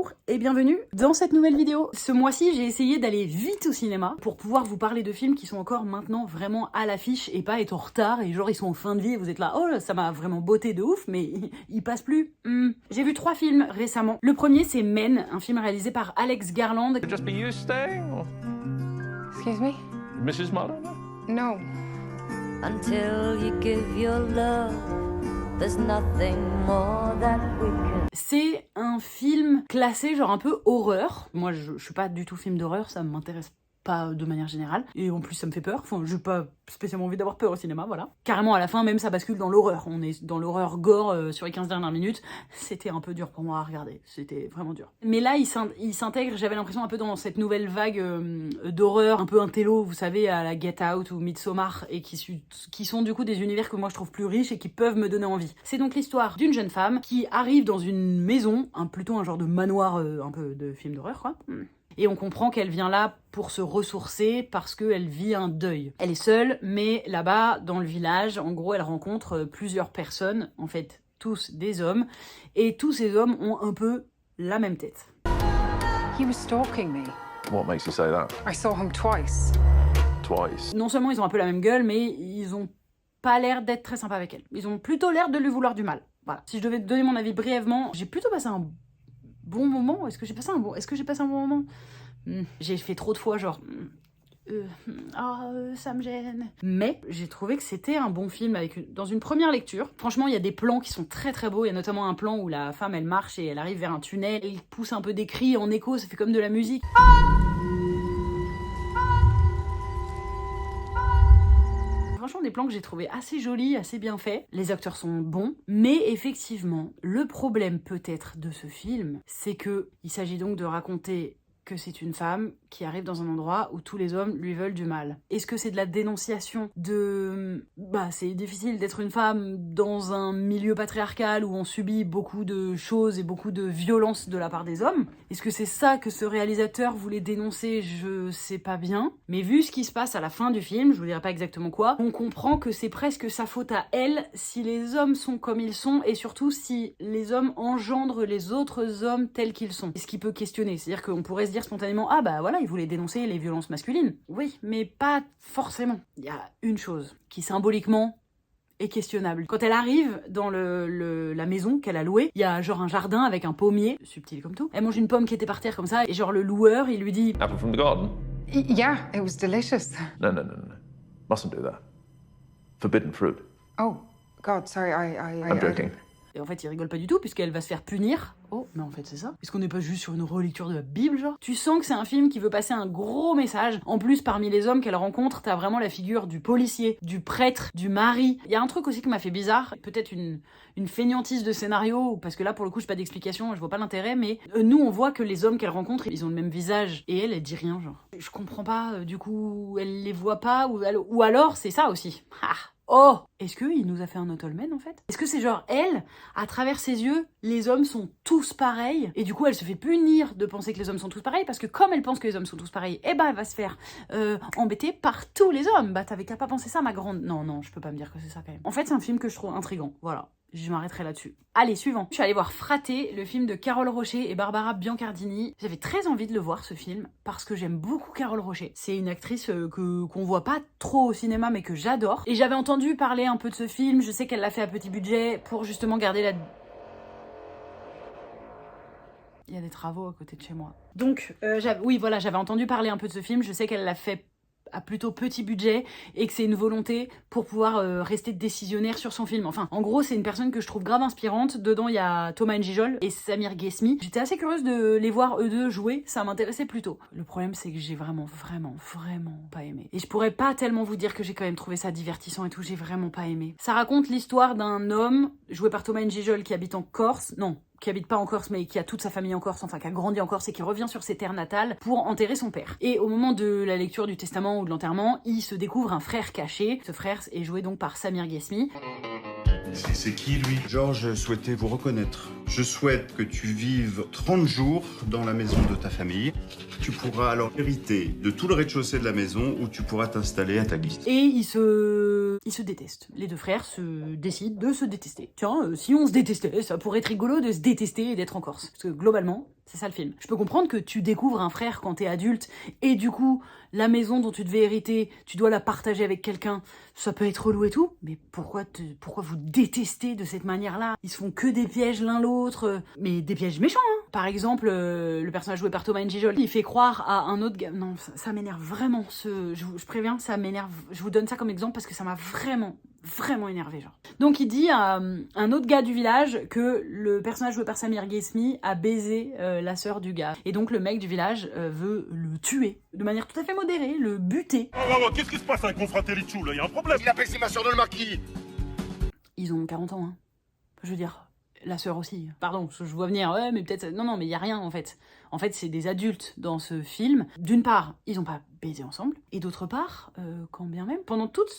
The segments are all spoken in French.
Bonjour et bienvenue dans cette nouvelle vidéo. Ce mois-ci, j'ai essayé d'aller vite au cinéma pour pouvoir vous parler de films qui sont encore maintenant vraiment à l'affiche et pas être en retard et genre ils sont en fin de vie et vous êtes là, oh ça m'a vraiment botté de ouf mais ils passent plus. J'ai vu 3 films récemment. Le premier c'est Men, un film réalisé par Alex Garland. Just be you staying, or Excuse me? Mrs. Muller? No. Until you give your love, there's nothing more that we can. C'est un film classé genre un peu horreur. Moi je suis pas du tout film d'horreur, ça m'intéresse pas de manière générale. Et en plus ça me fait peur, enfin j'ai pas spécialement envie d'avoir peur au cinéma, voilà. Carrément à la fin même ça bascule dans l'horreur. On est dans l'horreur gore sur les 15 dernières minutes. C'était un peu dur pour moi à regarder, c'était vraiment dur. Mais là il s'intègre, j'avais l'impression un peu dans cette nouvelle vague d'horreur, un peu intello, vous savez, à la Get Out ou Midsommar, et qui sont du coup des univers que moi je trouve plus riches et qui peuvent me donner envie. C'est donc l'histoire d'une jeune femme qui arrive dans une maison, plutôt un genre de manoir un peu de film d'horreur quoi. Et on comprend qu'elle vient là pour se ressourcer parce qu'elle vit un deuil. Elle est seule, mais là-bas, dans le village, en gros, elle rencontre plusieurs personnes, en fait, tous des hommes, et tous ces hommes ont un peu la même tête. He was stalking me. What makes you say that? I saw him twice. Twice. Non seulement ils ont un peu la même gueule, mais ils ont pas l'air d'être très sympas avec elle. Ils ont plutôt l'air de lui vouloir du mal. Voilà. Si je devais te donner mon avis brièvement, j'ai plutôt passé un bon moment. Est-ce que j'ai passé un bon moment? J'ai fait trop de fois genre ça me gêne. Mais j'ai trouvé que c'était un bon film dans une première lecture. Franchement, il y a des plans qui sont très très beaux. Il y a notamment un plan où la femme elle marche et elle arrive vers un tunnel et il pousse un peu des cris en écho, ça fait comme de la musique. Franchement, des plans que j'ai trouvé assez jolis, assez bien faits. Les acteurs sont bons, mais effectivement, le problème peut-être de ce film, c'est que il s'agit donc de raconter que c'est une femme qui arrive dans un endroit où tous les hommes lui veulent du mal. Est-ce que c'est de la dénonciation de... c'est difficile d'être une femme dans un milieu patriarcal où on subit beaucoup de choses et beaucoup de violences de la part des hommes? Est-ce que c'est ça que ce réalisateur voulait dénoncer? Je sais pas bien. Mais vu ce qui se passe à la fin du film, je vous dirai pas exactement quoi, on comprend que c'est presque sa faute à elle si les hommes sont comme ils sont et surtout si les hommes engendrent les autres hommes tels qu'ils sont. Et ce qui peut questionner, c'est-à-dire qu'on pourrait se dire spontanément, voilà, il voulait dénoncer les violences masculines. Oui, mais pas forcément. Il y a une chose qui symboliquement est questionnable. Quand elle arrive dans la maison qu'elle a louée, il y a genre un jardin avec un pommier, subtil comme tout. Elle mange une pomme qui était par terre comme ça, et genre le loueur, il lui dit... Apple from the garden? Yeah, it was delicious. No. Mustn't do that. Forbidden fruit. Oh, God, sorry, I'm joking. Et en fait, il rigole pas du tout, puisqu'elle va se faire punir. Oh, mais en fait, c'est ça. Puisqu'on n'est pas juste sur une relecture de la Bible, genre. Tu sens que c'est un film qui veut passer un gros message. En plus, parmi les hommes qu'elle rencontre, t'as vraiment la figure du policier, du prêtre, du mari. Il y a un truc aussi qui m'a fait bizarre. Peut-être une fainéantise de scénario, parce que là, pour le coup, j'ai pas d'explication, je vois pas l'intérêt, mais nous, on voit que les hommes qu'elle rencontre, ils ont le même visage. Et elle dit rien, genre. Je comprends pas, du coup, elle les voit pas, ou alors, c'est ça aussi. Oh! Est-ce qu'il nous a fait un Ottoman en fait? Est-ce que c'est genre elle, à travers ses yeux, les hommes sont tous pareils et du coup elle se fait punir de penser que les hommes sont tous pareils parce que comme elle pense que les hommes sont tous pareils, elle va se faire embêter par tous les hommes. T'avais qu'à pas penser ça ma grande. Non, je peux pas me dire que c'est ça quand même. En fait c'est un film que je trouve intriguant, voilà. Je m'arrêterai là-dessus. Allez, suivant. Je suis allée voir Fraté, le film de Carole Rocher et Barbara Biancardini. J'avais très envie de le voir, ce film, parce que j'aime beaucoup Carole Rocher. C'est une actrice qu'on voit pas trop au cinéma, mais que j'adore. Et j'avais entendu parler un peu de ce film. Je sais qu'elle l'a fait à petit budget pour justement garder la... Il y a des travaux à côté de chez moi. Donc, j'avais entendu parler un peu de ce film. Je sais qu'elle l'a fait à plutôt petit budget et que c'est une volonté pour pouvoir rester décisionnaire sur son film. Enfin, en gros, c'est une personne que je trouve grave inspirante. Dedans, il y a Thomas N'Gijol et Samir Ghesmi. J'étais assez curieuse de les voir eux deux jouer, ça m'intéressait plutôt. Le problème, c'est que j'ai vraiment pas aimé. Et je pourrais pas tellement vous dire que j'ai quand même trouvé ça divertissant et tout, j'ai vraiment pas aimé. Ça raconte l'histoire d'un homme, joué par Thomas N'Gijol, qui habite en Corse. Non, qui habite pas en Corse mais qui a toute sa famille en Corse, enfin qui a grandi en Corse et qui revient sur ses terres natales pour enterrer son père. Et au moment de la lecture du testament ou de l'enterrement, il se découvre un frère caché. Ce frère est joué donc par Samir Ghesmi. C'est qui lui? Georges souhaitait vous reconnaître. Je souhaite que tu vives 30 jours dans la maison de ta famille. Tu pourras alors hériter de tout le rez-de-chaussée de la maison où tu pourras t'installer à ta guise. Et ils se détestent. Les deux frères se décident de se détester. Tiens, si on se détestait, ça pourrait être rigolo de se détester et d'être en Corse. Parce que globalement, c'est ça le film. Je peux comprendre que tu découvres un frère quand t'es adulte, et du coup, la maison dont tu devais hériter, tu dois la partager avec quelqu'un. Ça peut être relou et tout, mais pourquoi vous détestez de cette manière-là? Ils se font que des pièges l'un l'autre, mais des pièges méchants, hein. Par exemple, le personnage joué par Thomas Njijol, il fait croire à un autre gars... Non, ça m'énerve vraiment, je préviens, ça m'énerve. Je vous donne ça comme exemple parce que ça m'a vraiment énervé, genre. Donc il dit à un autre gars du village que le personnage joué par Samir Ghesmi a baisé la sœur du gars. Et donc le mec du village veut le tuer de manière tout à fait modérée, le buter. Oh, qu'est-ce qui se passe avec mon fratelliccio, là? Il y a un problème. Il a baissé ma soeur de le marquis. Ils ont 40 ans, hein. Je veux dire, la sœur aussi. Pardon, je vois venir, ouais, mais peut-être... Non, mais il y a rien, en fait. En fait, c'est des adultes dans ce film. D'une part, ils ont pas baisé ensemble. Et d'autre part, quand bien même, pendant toute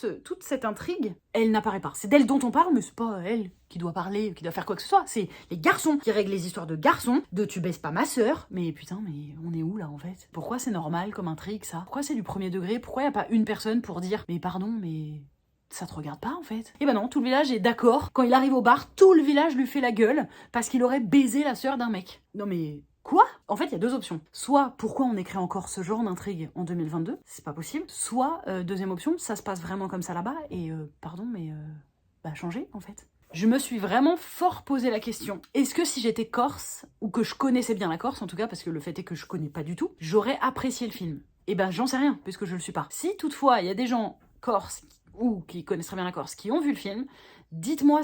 cette intrigue, elle n'apparaît pas. C'est d'elle dont on parle, mais c'est pas elle qui doit parler, qui doit faire quoi que ce soit. C'est les garçons qui règlent les histoires de garçons, de tu baisses pas ma sœur. Mais putain, mais on est où, là, en fait? Pourquoi c'est normal comme intrigue, ça? Pourquoi c'est du premier degré? Pourquoi y a pas une personne pour dire, mais pardon, mais... ça te regarde pas en fait. Et ben non, tout le village est d'accord. Quand il arrive au bar, tout le village lui fait la gueule parce qu'il aurait baisé la sœur d'un mec. Non mais quoi? En fait, il y a deux options. Soit, pourquoi on écrit encore ce genre d'intrigue en 2022? C'est pas possible. Soit, deuxième option, ça se passe vraiment comme ça là-bas et pardon, mais changer en fait. Je me suis vraiment fort posé la question. Est-ce que si j'étais corse, ou que je connaissais bien la Corse en tout cas, parce que le fait est que je connais pas du tout, j'aurais apprécié le film? Et ben j'en sais rien, puisque je le suis pas. Si toutefois il y a des gens corses ou qui connaissent très bien la Corse, qui ont vu le film, dites-moi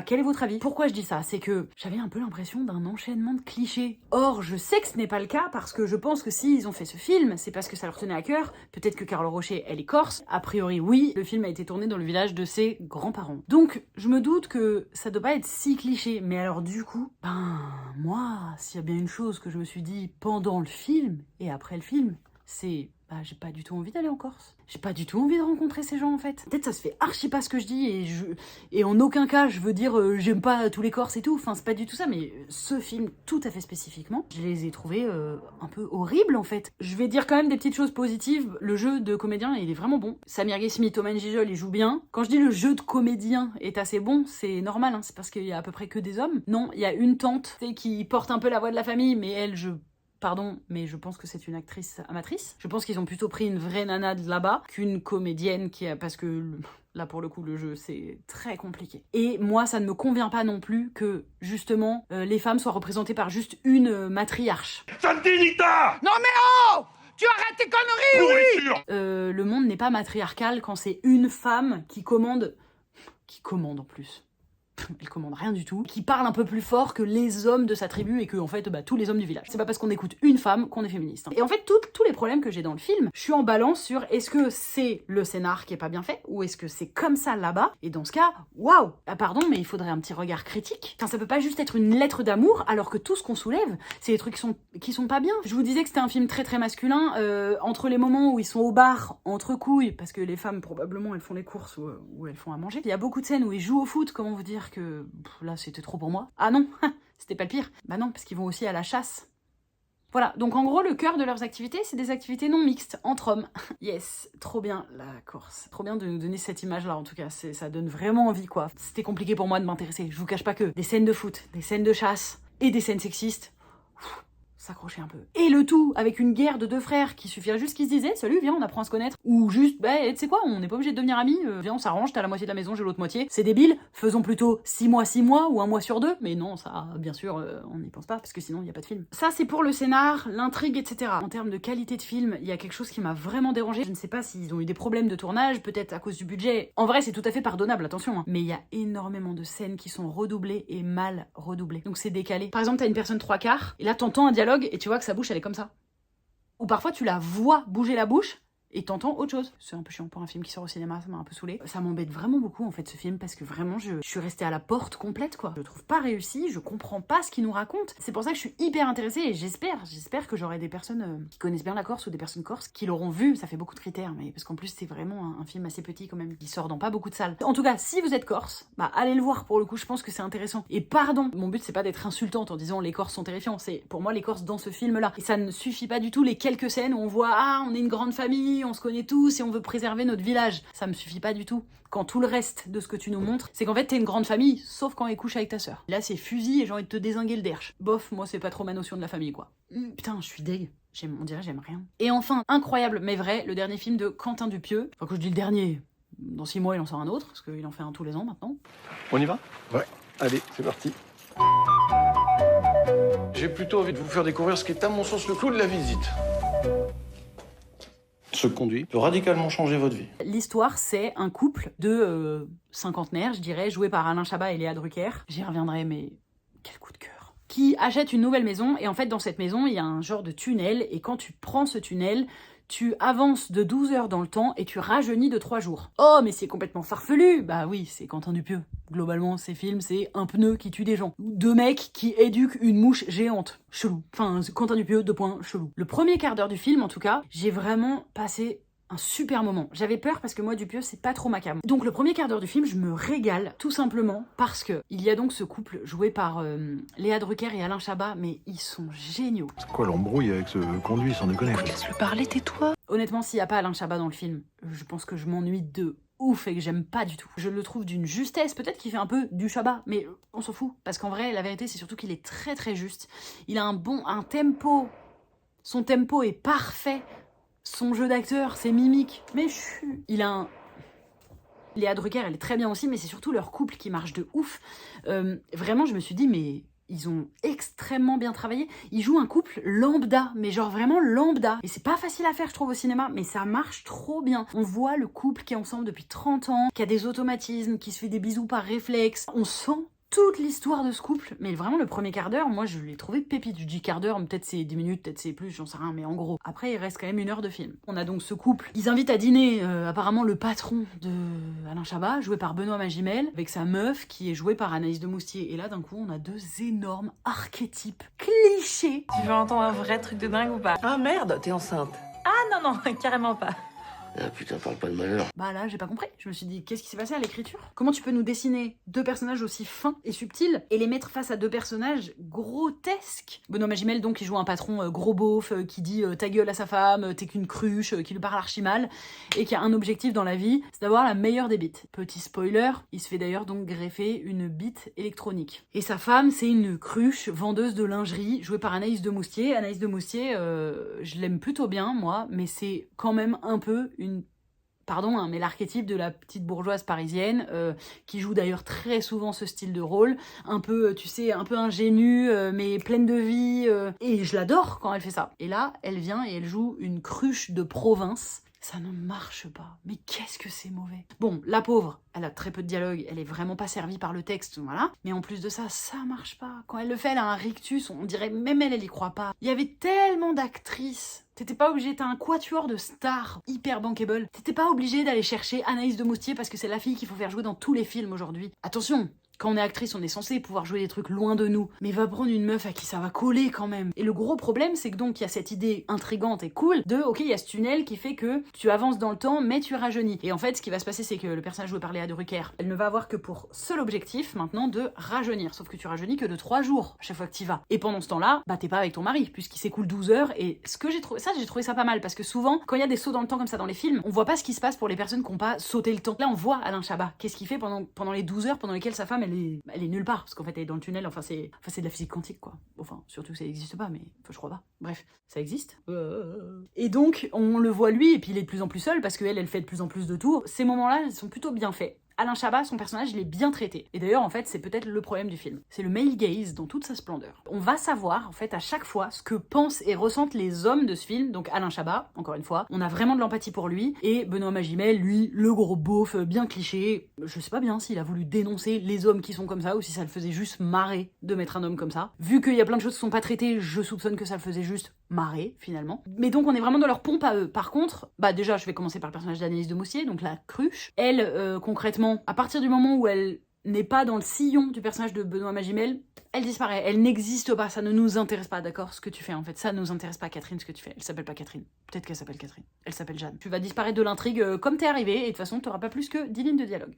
quel est votre avis. Pourquoi je dis ça? C'est que j'avais un peu l'impression d'un enchaînement de clichés. Or, je sais que ce n'est pas le cas, parce que je pense que s'ils ont fait ce film, c'est parce que ça leur tenait à cœur. Peut-être que Carole Rocher, elle est corse. A priori, oui, le film a été tourné dans le village de ses grands-parents. Donc, je me doute que ça doit pas être si cliché. Mais alors du coup, moi, s'il y a bien une chose que je me suis dit pendant le film, et après le film, c'est... j'ai pas du tout envie d'aller en Corse. J'ai pas du tout envie de rencontrer ces gens en fait. Peut-être ça se fait archi pas ce que je dis et en aucun cas je veux dire j'aime pas tous les Corses et tout. Enfin c'est pas du tout ça, mais ce film tout à fait spécifiquement, je les ai trouvés un peu horribles en fait. Je vais dire quand même des petites choses positives. Le jeu de comédien il est vraiment bon. Samir Ghesmi, Thomas Njijol il joue bien. Quand je dis le jeu de comédien est assez bon, c'est normal, hein, c'est parce qu'il y a à peu près que des hommes. Non, il y a une tante qui porte un peu la voix de la famille, mais elle pardon, mais je pense que c'est une actrice amatrice. Je pense qu'ils ont plutôt pris une vraie nana de là-bas qu'une comédienne parce que là, pour le coup, le jeu, c'est très compliqué. Et moi, ça ne me convient pas non plus que, justement, les femmes soient représentées par juste une matriarche. Sandinita! Non mais oh! Tu arrêtes tes conneries, oui! Le monde n'est pas matriarcal quand c'est une femme qui commande en plus. Elle commande rien du tout, qui parle un peu plus fort que les hommes de sa tribu et que en fait tous les hommes du village. C'est pas parce qu'on écoute une femme qu'on est féministe. Et en fait tous les problèmes que j'ai dans le film, je suis en balance sur est-ce que c'est le scénar qui est pas bien fait ou est-ce que c'est comme ça là-bas. Et dans ce cas, waouh, pardon, mais il faudrait un petit regard critique. Enfin, ça peut pas juste être une lettre d'amour alors que tout ce qu'on soulève, c'est des trucs qui sont pas bien. Je vous disais que c'était un film très très masculin. Entre les moments où ils sont au bar entre couilles, parce que les femmes probablement elles font les courses ou elles font à manger. Il y a beaucoup de scènes où ils jouent au foot. Comment vous dire que là c'était trop pour moi. Ah non, c'était pas le pire. Bah non, parce qu'ils vont aussi à la chasse. Voilà, donc en gros le cœur de leurs activités c'est des activités non mixtes, entre hommes. Yes, trop bien la Corse. Trop bien de nous donner cette image là en tout cas, ça donne vraiment envie quoi. C'était compliqué pour moi de m'intéresser, je vous cache pas que des scènes de foot, des scènes de chasse et des scènes sexistes, s'accrocher un peu. Et le tout avec une guerre de deux frères qui suffirait juste qu'ils se disaient salut, viens, on apprend à se connaître. Ou juste, tu sais quoi, on n'est pas obligé de devenir amis, viens, on s'arrange, t'as la moitié de la maison, j'ai l'autre moitié. C'est débile, faisons plutôt 6 mois ou 1 mois sur 2. Mais non, ça, bien sûr, on n'y pense pas parce que sinon il n'y a pas de film. Ça, c'est pour le scénar, l'intrigue, etc. En termes de qualité de film, il y a quelque chose qui m'a vraiment dérangé. Je ne sais pas s'ils ont eu des problèmes de tournage, peut-être à cause du budget. En vrai, c'est tout à fait pardonnable, attention. Hein. Mais il y a énormément de scènes qui sont redoublées et mal redoublées. Donc c'est décalé. Par exemple, t'as une personne 3/4, et là t'entends un dialogue et tu vois que sa bouche elle est comme ça. Ou parfois tu la vois bouger la bouche, et t'entends autre chose. C'est un peu chiant pour un film qui sort au cinéma, ça m'a un peu saoulé. Ça m'embête vraiment beaucoup en fait ce film parce que vraiment je suis restée à la porte complète quoi. Je le trouve pas réussi, je comprends pas ce qu'il nous raconte. C'est pour ça que je suis hyper intéressée et j'espère que j'aurai des personnes qui connaissent bien la Corse ou des personnes corses qui l'auront vu. Ça fait beaucoup de critères, mais parce qu'en plus c'est vraiment un film assez petit quand même, qui sort dans pas beaucoup de salles. En tout cas, si vous êtes corse, bah allez le voir pour le coup, je pense que c'est intéressant. Et pardon, mon but c'est pas d'être insultante en disant les Corses sont terrifiants, c'est pour moi les Corses dans ce film là. Et ça ne suffit pas du tout les quelques scènes où on voit on est une grande famille, on se connaît tous et on veut préserver notre village. Ça me suffit pas du tout. Quand tout le reste de ce que tu nous montres, c'est qu'en fait t'es une grande famille, sauf quand elle couche avec ta sœur. Là c'est fusil et j'ai envie de te dézinguer le derche. Bof, moi c'est pas trop ma notion de la famille quoi. Putain, je suis deg. On dirait j'aime rien. Et enfin, incroyable mais vrai, le dernier film de Quentin Dupieux. Enfin, quand je dis le dernier, dans 6 mois il en sort un autre, parce qu'il en fait un tous les ans maintenant. On y va? Ouais, allez, c'est parti. J'ai plutôt envie de vous faire découvrir ce qui est à mon sens le clou de la visite. Ce conduit peut radicalement changer votre vie. L'histoire, c'est un couple de cinquantenaires, je dirais, joué par Alain Chabat et Léa Drucker. J'y reviendrai, mais quel coup de cœur. Qui achète une nouvelle maison, et en fait, dans cette maison, il y a un genre de tunnel, et quand tu prends ce tunnel, tu avances de 12 heures dans le temps et tu rajeunis de 3 jours. Oh, mais c'est complètement farfelu! Bah oui, c'est Quentin Dupieux. Globalement, ces films, c'est un pneu qui tue des gens. Ou 2 mecs qui éduquent une mouche géante. Chelou. Enfin, Quentin Dupieux, chelou. Le premier quart d'heure du film, en tout cas, j'ai vraiment passé un super moment. J'avais peur parce que moi, Dupieux, c'est pas trop ma came. Donc le premier quart d'heure du film, je me régale tout simplement parce que il y a donc ce couple joué par Léa Drucker et Alain Chabat, mais ils sont géniaux. C'est quoi l'embrouille avec ce conduit, sans déconner? Laisse-le parler, tais-toi. Honnêtement, s'il n'y a pas Alain Chabat dans le film, je pense que je m'ennuie de ouf et que j'aime pas du tout. Je le trouve d'une justesse, peut-être qu'il fait un peu du Chabat, mais on s'en fout. Parce qu'en vrai, la vérité, c'est surtout qu'il est très très juste. Il a un tempo. Son tempo est parfait. Son jeu d'acteur, ses mimiques. Mais il a un... Léa Drucker, elle est très bien aussi, mais c'est surtout leur couple qui marche de ouf. Vraiment, je me suis dit, mais... Ils ont extrêmement bien travaillé. Ils jouent un couple lambda, mais genre vraiment lambda. Et c'est pas facile à faire, je trouve, au cinéma, mais ça marche trop bien. On voit le couple qui est ensemble depuis 30 ans, qui a des automatismes, qui se fait des bisous par réflexe. On sent toute l'histoire de ce couple, mais vraiment le premier quart d'heure, moi je l'ai trouvé pépite. Je dis quart d'heure, peut-être c'est 10 minutes, peut-être c'est plus, j'en sais rien, mais en gros. Après, il reste quand même 1 heure de film. On a donc ce couple. Ils invitent à dîner, apparemment, le patron de Alain Chabat, joué par Benoît Magimel, avec sa meuf, qui est jouée par Anaïs de Moustier. Et là, d'un coup, on a 2 énormes archétypes, clichés. Tu veux entendre un vrai truc de dingue ou pas? Ah merde, t'es enceinte. Ah non, carrément pas. Ah putain, parle pas de malheur. Bah là, j'ai pas compris. Je me suis dit, qu'est-ce qui s'est passé à l'écriture? Comment tu peux nous dessiner 2 personnages aussi fins et subtils et les mettre face à 2 personnages grotesques? Benoît Magimel, donc, qui joue un patron gros beauf, qui dit ta gueule à sa femme, t'es qu'une cruche, qui lui parle archi mal, et qui a un objectif dans la vie, c'est d'avoir la meilleure des bites. Petit spoiler, il se fait d'ailleurs donc greffer une bite électronique. Et sa femme, c'est une cruche vendeuse de lingerie, jouée par Anaïs de Moustier. Anaïs de Moustier, je l'aime plutôt bien, moi, mais c'est quand même un peu mais l'archétype de la petite bourgeoise parisienne, qui joue d'ailleurs très souvent ce style de rôle, un peu, tu sais, un peu ingénue, mais pleine de vie, et je l'adore quand elle fait ça. Et là, elle vient et elle joue une cruche de province. Ça ne marche pas. Mais qu'est-ce que c'est mauvais. Bon, la pauvre, elle a très peu de dialogue, elle est vraiment pas servie par le texte, voilà. Mais en plus de ça, ça marche pas. Quand elle le fait, elle a un rictus, on dirait même elle y croit pas. Il y avait tellement d'actrices. T'étais pas obligé, t'as un quatuor de stars hyper bankable. T'étais pas obligé d'aller chercher Anaïs de Moustier parce que c'est la fille qu'il faut faire jouer dans tous les films aujourd'hui. Attention, quand on est actrice, on est censé pouvoir jouer des trucs loin de nous. Mais va prendre une meuf à qui ça va coller quand même. Et le gros problème, c'est que donc il y a cette idée intrigante et cool de, ok, il y a ce tunnel qui fait que tu avances dans le temps, mais tu rajeunis. Et en fait, ce qui va se passer, c'est que le personnage joué par Léa Drucker, elle ne va avoir que pour seul objectif maintenant de rajeunir. Sauf que tu rajeunis que de 3 jours à chaque fois que t'y vas. Et pendant ce temps-là, bah t'es pas avec ton mari, puisqu'il s'écoule 12 heures. Et ce que j'ai trouvé ça pas mal, parce que souvent, quand il y a des sauts dans le temps comme ça dans les films, on voit pas ce qui se passe pour les personnes qui n'ont pas sauté le temps. Là, on voit Alain Chabat. Qu'est-ce qu'il fait pendant les 12 heures pendant lesquelles sa femme, elle est nulle part, parce qu'en fait elle est dans le tunnel, c'est de la physique quantique quoi. Enfin, surtout que ça n'existe pas, mais je crois pas. Bref, ça existe. Et donc, on le voit lui, et puis il est de plus en plus seul, parce qu'elle, elle fait de plus en plus de tours. Ces moments-là, ils sont plutôt bien faits. Alain Chabat, son personnage, il est bien traité. Et d'ailleurs, en fait, c'est peut-être le problème du film. C'est le male gaze dans toute sa splendeur. On va savoir, en fait, à chaque fois, ce que pensent et ressentent les hommes de ce film. Donc Alain Chabat, encore une fois, on a vraiment de l'empathie pour lui. Et Benoît Magimel, lui, le gros beauf, bien cliché. Je sais pas bien s'il a voulu dénoncer les hommes qui sont comme ça, ou si ça le faisait juste marrer de mettre un homme comme ça. Vu qu'il y a plein de choses qui sont pas traitées, je soupçonne que ça le faisait juste marrer finalement. Mais donc on est vraiment dans leur pompe à eux. Par contre, bah déjà je vais commencer par le personnage d'Anaïs de Moussier, donc la cruche. Elle, concrètement, à partir du moment où elle n'est pas dans le sillon du personnage de Benoît Magimel, elle disparaît, elle n'existe pas, ça ne nous intéresse pas, d'accord, ce que tu fais en fait, ça ne nous intéresse pas, Catherine, ce que tu fais. Elle s'appelle pas Catherine, peut-être qu'elle s'appelle Catherine, elle s'appelle Jeanne. Tu vas disparaître de l'intrigue comme t'es arrivé, et de toute façon t'auras pas plus que 10 lignes de dialogue.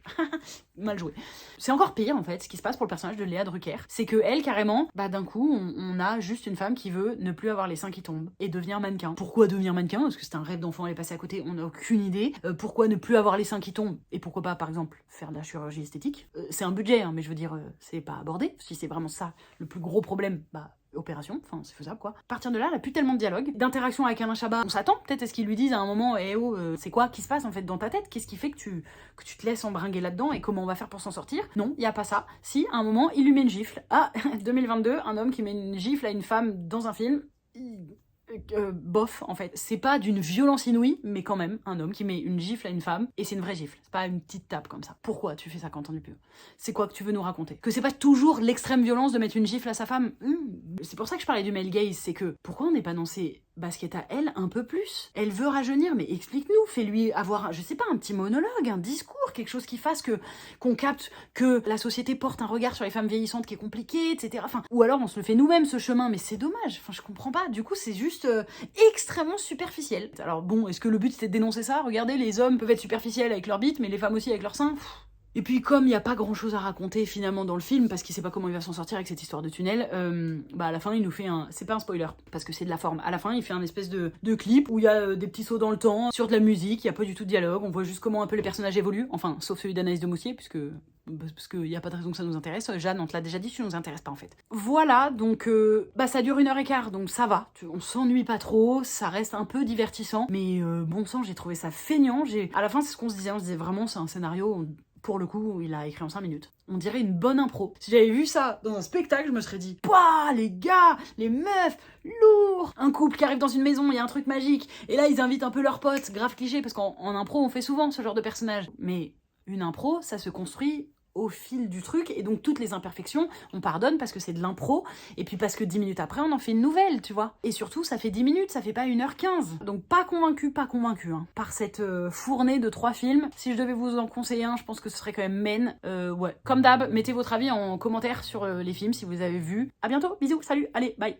Mal joué. C'est encore pire en fait, ce qui se passe pour le personnage de Léa Drucker, c'est que elle carrément, bah d'un coup on a juste une femme qui veut ne plus avoir les seins qui tombent, et devenir mannequin. Pourquoi devenir mannequin? Parce que c'est un rêve d'enfant, elle est passée à côté, on n'a aucune idée. Pourquoi ne plus avoir les seins qui tombent? Et pourquoi pas par exemple faire de la chirurgie esthétique? C'est un budget, hein, mais je veux dire, c'est pas abordé, si c'est vraiment ça le plus gros problème, bah opération, enfin c'est faisable quoi. À partir de là, elle a plus tellement de dialogue, d'interaction avec Alain Chabat. On s'attend peut-être à ce qu'ils lui disent à un moment, eh oh, c'est quoi qui se passe en fait dans ta tête? Qu'est-ce qui fait que tu te laisses embringuer là-dedans et comment on va faire pour s'en sortir? Non, y a pas ça. Si, à un moment, il lui met une gifle. Ah, 2022, un homme qui met une gifle à une femme dans un film... bof en fait, c'est pas d'une violence inouïe, mais quand même un homme qui met une gifle à une femme, et c'est une vraie gifle, c'est pas une petite tape comme ça. Pourquoi tu fais ça, Quentin Dupieux? C'est quoi que tu veux nous raconter? Que c'est pas toujours l'extrême violence de mettre une gifle à sa femme? C'est pour ça que je parlais du male gaze, c'est que pourquoi on n'est pas dans ces baskets à elle un peu plus? Elle veut rajeunir, mais explique-nous, fais-lui avoir, je sais pas, un petit monologue, un discours, quelque chose qui fasse qu'on capte que la société porte un regard sur les femmes vieillissantes qui est compliqué, etc. Enfin, ou alors on se le fait nous-mêmes ce chemin, mais c'est dommage, enfin je comprends pas, du coup c'est juste extrêmement superficiel. Alors bon, est-ce que le but c'était de dénoncer ça? Regardez, les hommes peuvent être superficiels avec leur bite, mais les femmes aussi avec leur sein. Et puis comme il n'y a pas grand chose à raconter finalement dans le film, parce qu'il sait pas comment il va s'en sortir avec cette histoire de tunnel, bah à la fin il nous fait un... C'est pas un spoiler, parce que c'est de la forme. À la fin il fait un espèce de clip où il y a des petits sauts dans le temps, sur de la musique, il y a pas du tout de dialogue, on voit juste comment un peu les personnages évoluent, enfin sauf celui d'Anaïs de Moussier, parce qu'il n'y a pas de raison que ça nous intéresse. Jeanne, on te l'a déjà dit, tu nous intéresses pas en fait. Voilà, donc bah ça dure 1h15, donc ça va, on s'ennuie pas trop, ça reste un peu divertissant, mais bon sang, j'ai trouvé ça feignant. À la fin c'est ce qu'on se disait, on se disait vraiment c'est un scénario... Pour le coup, il a écrit en 5 minutes. On dirait une bonne impro. Si j'avais vu ça dans un spectacle, je me serais dit, pouah, les gars, les meufs, lourd. Un couple qui arrive dans une maison, il y a un truc magique. Et là, ils invitent un peu leurs potes, grave cliché, parce qu'en impro, on fait souvent ce genre de personnage. Mais une impro, ça se construit au fil du truc, et donc toutes les imperfections, on pardonne parce que c'est de l'impro, et puis parce que 10 minutes après, on en fait une nouvelle, tu vois. Et surtout, ça fait 10 minutes, ça fait pas 1h15. Donc pas convaincu, hein, par cette fournée de 3 films. Si je devais vous en conseiller un, je pense que ce serait quand même Men. Ouais. Comme d'hab, mettez votre avis en commentaire sur les films si vous avez vu. À bientôt, bisous, salut, allez, bye.